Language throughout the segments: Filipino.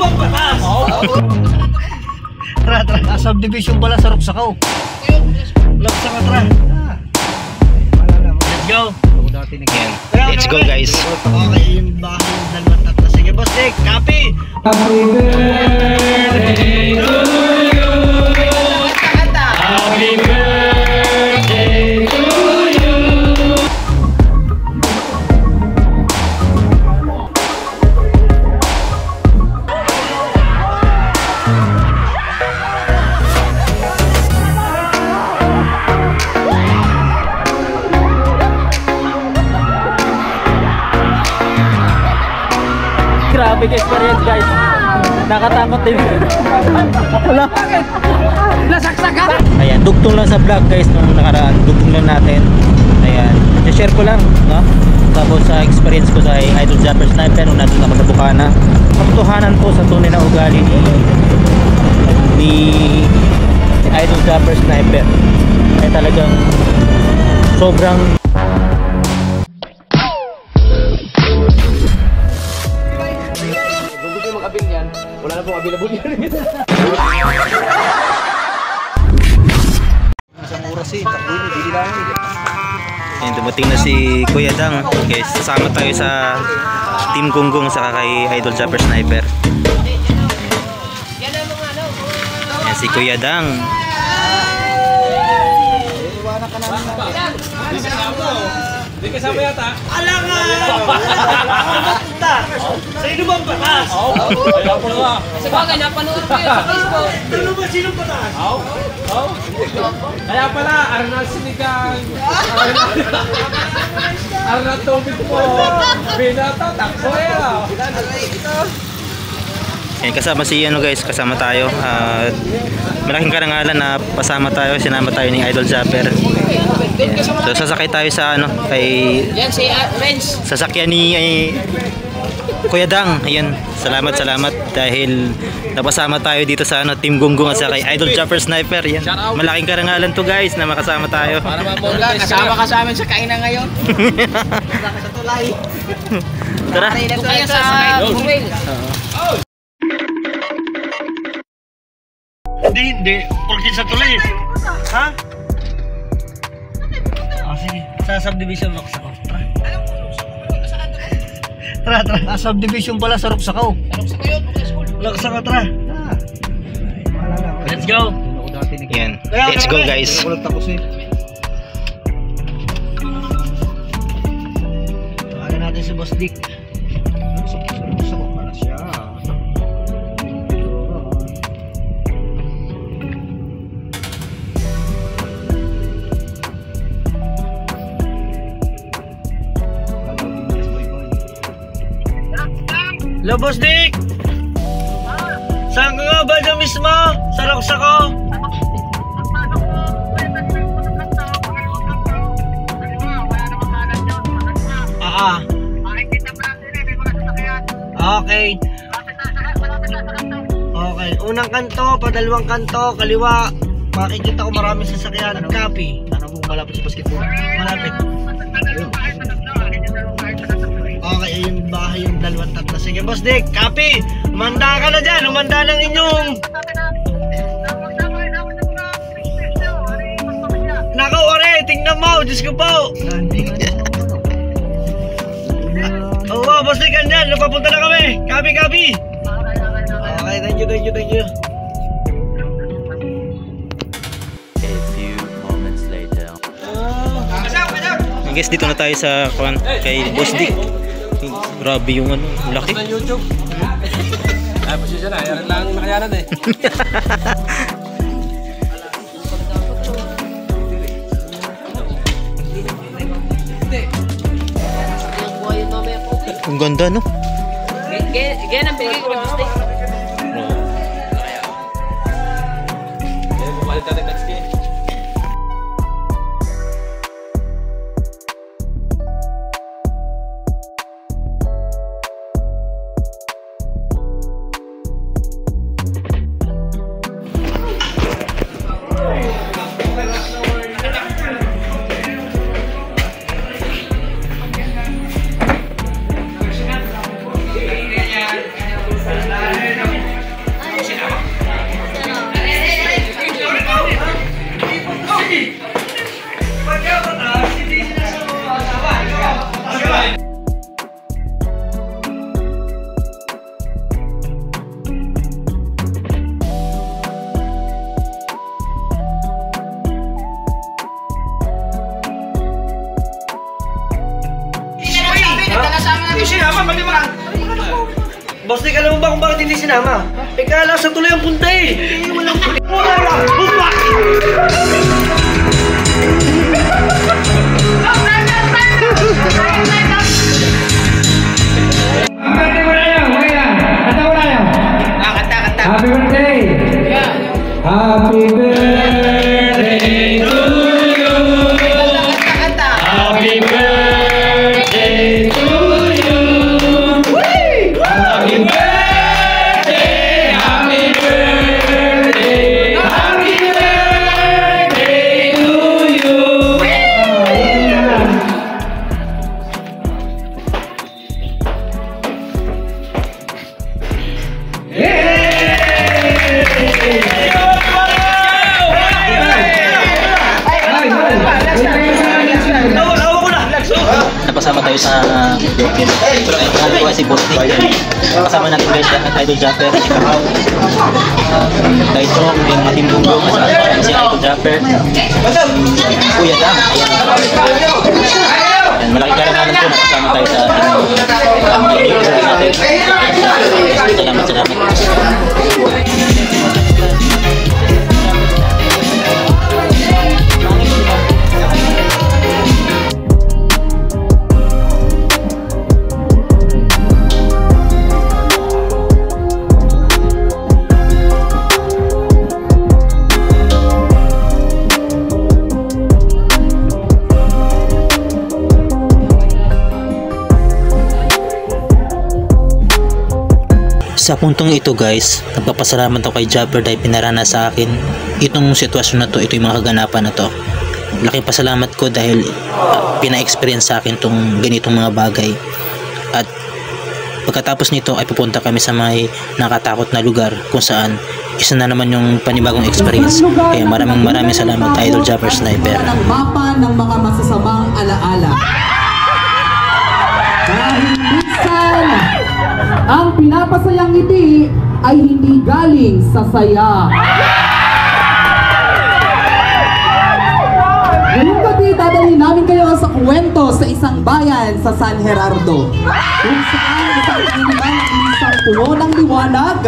ilubang batas! Tara, tara. Subdivision pala sa Roksakaw. Roksakaw, tara. Let's go. Let's go guys. Okay, yung bahay yung dalawang tatlo. Sige, boss Dick. Copy. Happy birthday to you. Happy birthday to you. Grabe experience guys. Nakatakot din. Wala. Nasaksak ka. Ayan, dugtong lang sa vlog guys nung nakaraan. Dugtong lang natin. Ayan, i-share ko lang, no? Tapos sa experience ko sa Idol Japper Sniper nung nandun ako sa Bukana. Katotohanan po sa tunay na ugali ni Idol Japper Sniper ay talagang sobrang Wala na pong available yan. Isang oras eh, takbo yun, hindi lang. Ayan, dumating na si Kuya Dang. Guys, sasama tayo sa Team Gunggong sa kay Idol Japper Sniper. Ayan si Kuya Dang. Iwanan ka namin na. Hindi kasama yata. Ala nga! Sa ilubang batas! Ayaw ko na. Sa bagay, napanood ko yun sa Facebook. Ano ba sinong batas? Kaya pala, Arnal Sinigang. Arnal Tobit po. Binata, takbo yan. Ayan, kasama si ano guys, kasama tayo. Malaking karangalan na pasama tayo, sinama tayo ni Idol Japper. Ayan. So sasakay tayo sa ano, kay Yan si Renz. sasakyan ni Kuya Dang. Ayan, salamat dahil napasama tayo dito sa ano, Team Gunggong at sa kay Idol Japper Sniper. Yan. Malaking karangalan to guys na makasama tayo. Para mabawala, Kasama ka sa amin sa kainan ngayon. Sa tulay. Tara. Doon kayo sa Buwil. Hindi. Porkin sa tulay. Ha? Sige. Sa subdivision Roksakaw. Tara. Subdivision pala sa Roksakaw. Roksakaw, tara. Let's go. Yan. Let's go guys. Tawagan natin si Boss Dick. Roksakaw pala siya. Hello, Boss Dick! Saan ka nga ba dyan mismo? Sa Roksakaw? Okay. Okay, unang kanto, padalawang kanto, kaliwa. Makikita ko maraming sasakyan. Copy. Ano kung malapit sa basketball? Malapit. Okay, yung bahay yung dalawang tatlo. Sige, Boss Dick, copy. Umanda ka na dyan. Umanda ng inyong... Nakaw, ore, tingnan mo. Diyos ko po. Oo, Boss Dick, andyan. Napapunta na kami. Copy. Okay, thank you. A few moments later. Guys, dito na tayo sa kay Boss Dick. Grabe yung ano, laki. Sa YouTube. Ay, pasensya na. Yan lang nakayanan eh. Ang ganda, no? Ganyan ang pinigay ko ng mistake. Bumalit natin next game. hindi sinama, pati mga... Boss, di ka alam mo ba kung bakit hindi sinama? Kala sa tuloy ang punta eh. Walang... Happy birthday! Happy birthday to you! Happy birthday to you! Happy birthday! Happy birthday! Happy birthday to you! Napasama tayo sa Idol si Bosti. Kasama natin guys Idol Japper, si Kahaw, Daitong, yung ating bungo, kasama si Idol Japper, Kuya Dam. Ayan, malaki karangalan po, nakasama tayo sa natin. Salamat. Sa puntong ito guys, nagpapasalamat ako kay Japper dahil pinarana sa akin itong sitwasyon na to, ito yung mga kaganapan na to. Laking pasalamat ko dahil pina-experience sa akin tong ganitong mga bagay. At pagkatapos nito ay pupunta kami sa may nakatakot na lugar kung saan isa na naman yung panibagong experience. Kaya maraming salamat Idol Japper Sniper. Ng mapa ng mga masasamang alaala. Dahil minsan ang pinapasayang ngiti ay hindi galing sa saya. Ngayong gabi, dadalhin namin kayo sa kwento sa isang bayan sa San Gerardo. Kung saan isang inimang isang puno ng liwanag,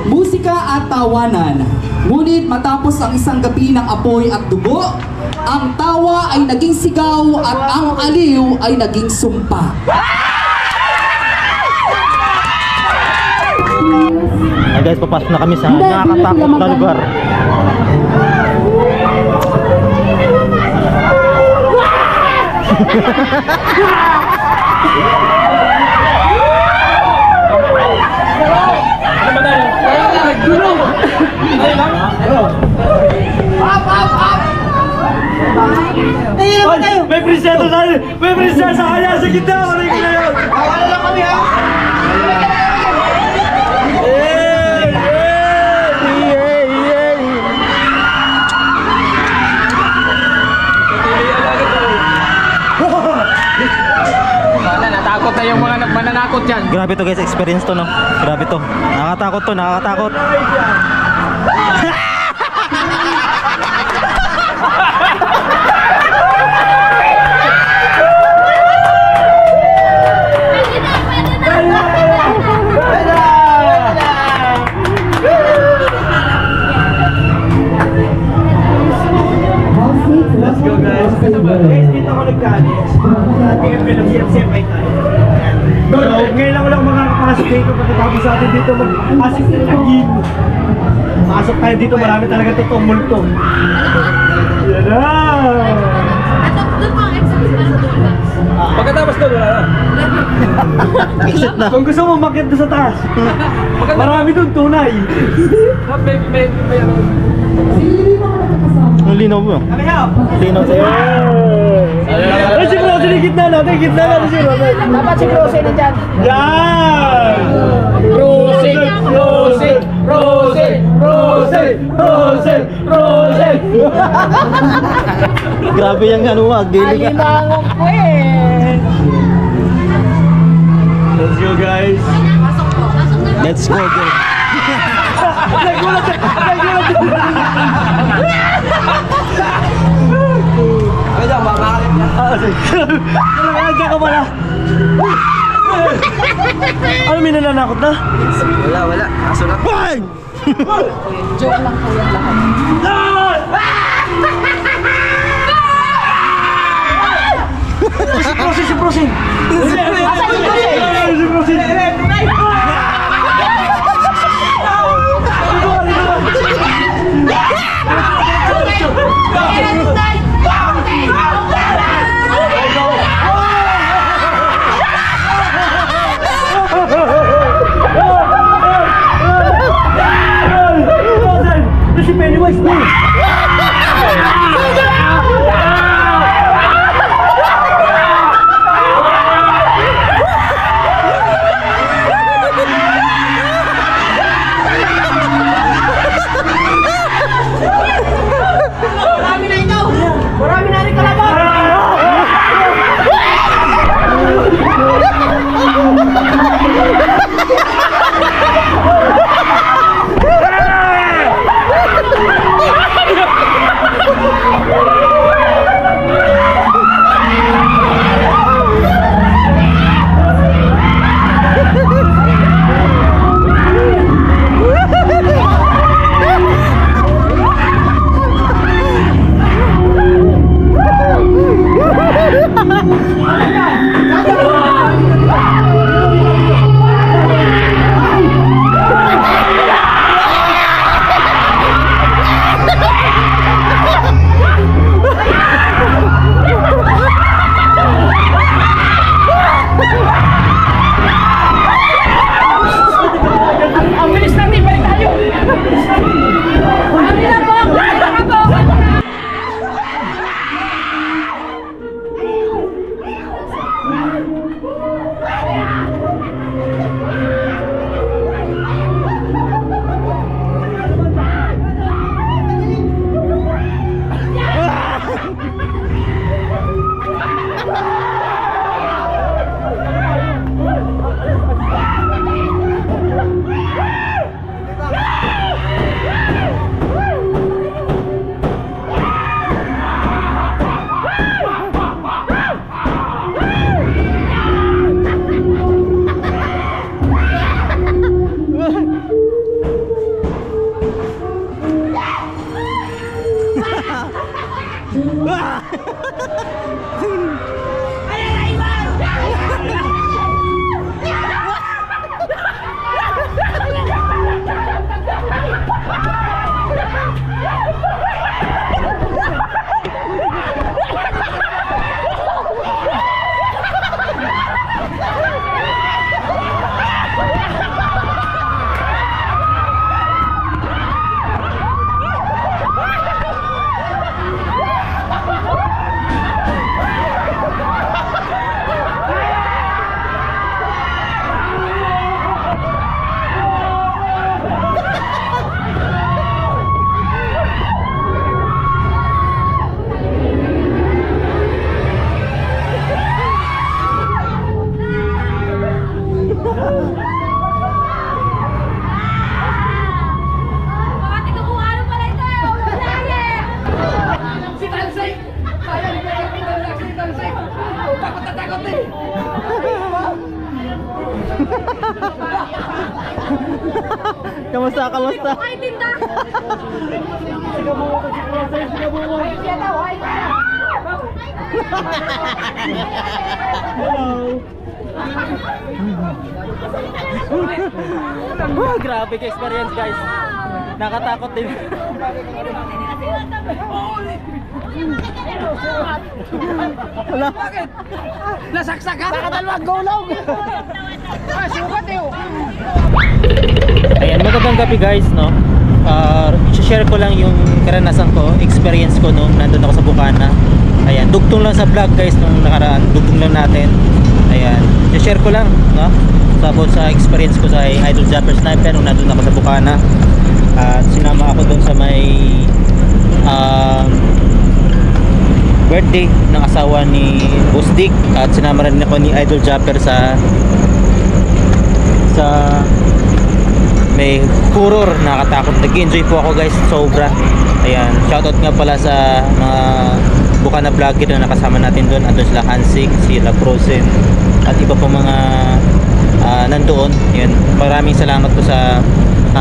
musika at tawanan. Ngunit matapos ang isang gabi ng apoy at dugo, ang tawa ay naging sigaw at ang aliw ay naging sumpa. Guys, papasok na kami sa nakakatakot na lugar. May prinsesa sa akin! May prinsesa kaya sa gitna! Maraming na yun! Wala lang kami ha! Natakot na yung mga mananakot dyan. Grabe to guys, experience to no. Grabe to. Nakakatakot to, nakakatakot. Let's go guys! Guys, dito ako nagkalis. Tingnan ko ng CFCF ay tayo. So, ngayon lang walang makakapasok dito pagkatapos sa atin dito mag-pasok ng lagim. Pasok tayo dito, marami talaga totoong multo. Yan na! Pagkatapos doon, wala na. Kung gusto mo umakyat doon sa taas, marami doon tunay. Ang linaw mo. Linaw sa'yo. Ay, si Rosy, gitna natin si Rosy. Dapat si Rosy na dyan. Yan! Rosy! Rosy! Rosy! Rosy! Rosy! Rosy! Grabe yung ano, agili ka. Alimangon ko eh. Let's go guys. Let's go girl. Nagulat! Ano dyan, makakalip niya? Nandiyan ka pala. Ano, may nananakot na? Wala. Aso lang. Bang! Joke lang po yan lahat. Si Prosin! Si Pennywise na! Kamusta? Ay, tinda! Oh, grabe ka experience, guys. Nakatakot din. Wala. Bakit? Nasaksak ka? Nakadalawang gulong. Sukat eh. Ayan, magandang gabi guys, no? I-share ko lang yung karanasan ko, experience ko nung nandun ako sa Bukana. Ayan, dugtong lang sa vlog guys nung nakaraan, dugtong lang natin. Ayan, i-share ko lang, no? Tapos sa experience ko sa Idol Japper Sniper nung nandun ako sa Bukana. At sinama ako doon sa may birthday ng asawa ni Boss Dick. At sinama rin ako ni Idol Japper sa may horror, nakatakot. Nag-enjoy po ako guys, sobra. Ayan, shoutout nga pala sa mga Bukana vlogger na nakasama natin doon. Andun sila Hansik, sila Frozen, at iba pong mga nandoon. Ayan, maraming salamat po sa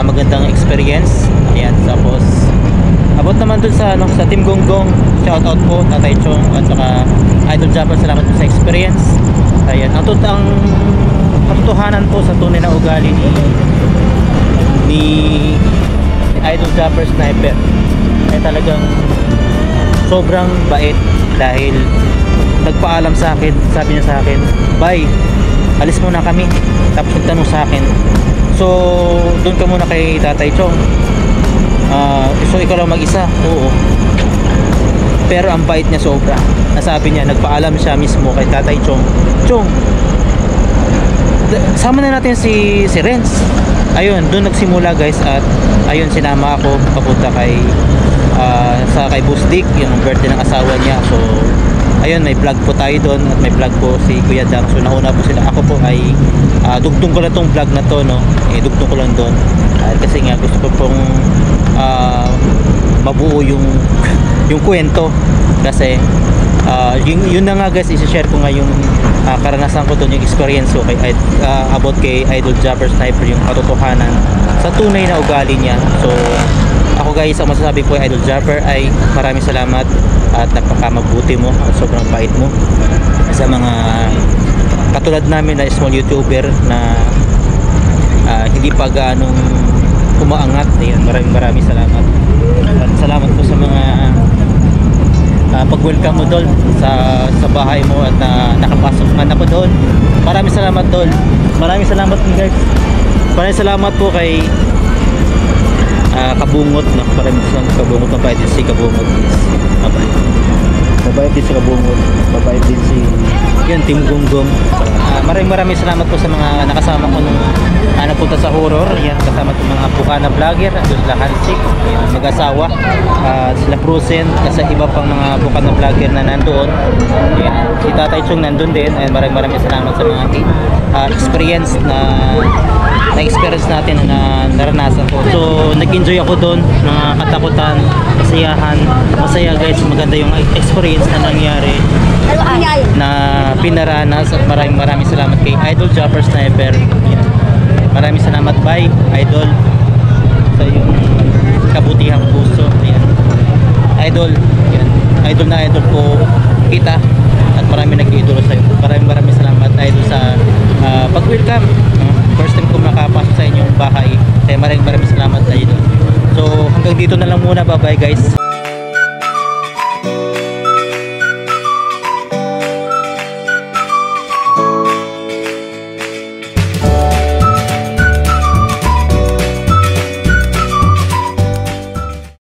magandang experience. Ayan, tapos abot naman dun sa sa Team Gonggong, shout out po Tatay Chong at saka Idol Japper, salamat po sa experience. Ayan, ang katotohanan po sa tunay na ugali ni Idol Japper Sniper ay talagang sobrang bait, dahil nagpaalam sa akin, sabi niya sa akin, "Bye, alis muna kami." Tapos nagtanong sa akin, "So doon ka muna kay Tatay Chong, so ikaw lang mag-isa?" Oo. Pero ang bait niya sobra. Nasabi niya, nagpaalam siya mismo kay Tatay Chong, "Chong, sama na natin si Renz." Ayun, doon nagsimula guys, at ayun, sinama ako papunta kay kay Boss Dick, yung birthday ng asawa niya. So ayun, may vlog po tayo doon, at may vlog po si Kuya Dang. So nauna po sila, ako po ay dugtong ko lang tong vlog na to, no? Dugtong ko lang doon kasi nga gusto ko pong mabuo yung kwento, kasi yun na nga guys, i-share ko nga yung karanasan ko doon, yung experience ko about kay Idol Japper Sniper, yung katotohanan sa tunay na ugali niya. So ako guys, ang masasabi ko kay Idol Japper ay maraming salamat at napakamabuti mo at sobrang bait mo sa mga katulad namin na small YouTuber na hindi pa ganong umaangat. Ayan, maraming salamat, at salamat po sa mga pag-welcome mo doon sa bahay mo, at nakapasok man ako doon. Maraming salamat doon. Maraming salamat din guys. Maraming salamat po kay Kabungot, no? Maraming salamat Kabungot. Mabait din si Kabungot. Mabait din si Kabungot. Mabait din si Team Gonggong. Maraming salamat po sa mga nakasama ko nung nagpunta sa horror. Yan, kasama ko mga Bukana vlogger, sila Hansik, mag-asawa, sila Prusen, kasi iba pang mga Bukana vlogger na nandoon. Yan, si Tatay Chong nandun din. Maraming salamat sa mga experience na-experience natin na naranasan ko. So nag-enjoy ako doon, mga katakutan, kasiyahan, masaya guys, maganda yung experience na nangyari, na pinaranas. At maraming salamat kay Idol Japper Sniper. Yan. Maraming salamat, bye Idol, sa yung kabutihang puso. Yan. Idol, yan. Idol na idol ko kita, at maraming nag-idolo sa iyo. Maraming salamat Idol sa pag-welcome. First time ko makapasok sa inyong bahay, kaya maraming salamat Idol. So hanggang dito na lang muna, bye bye guys.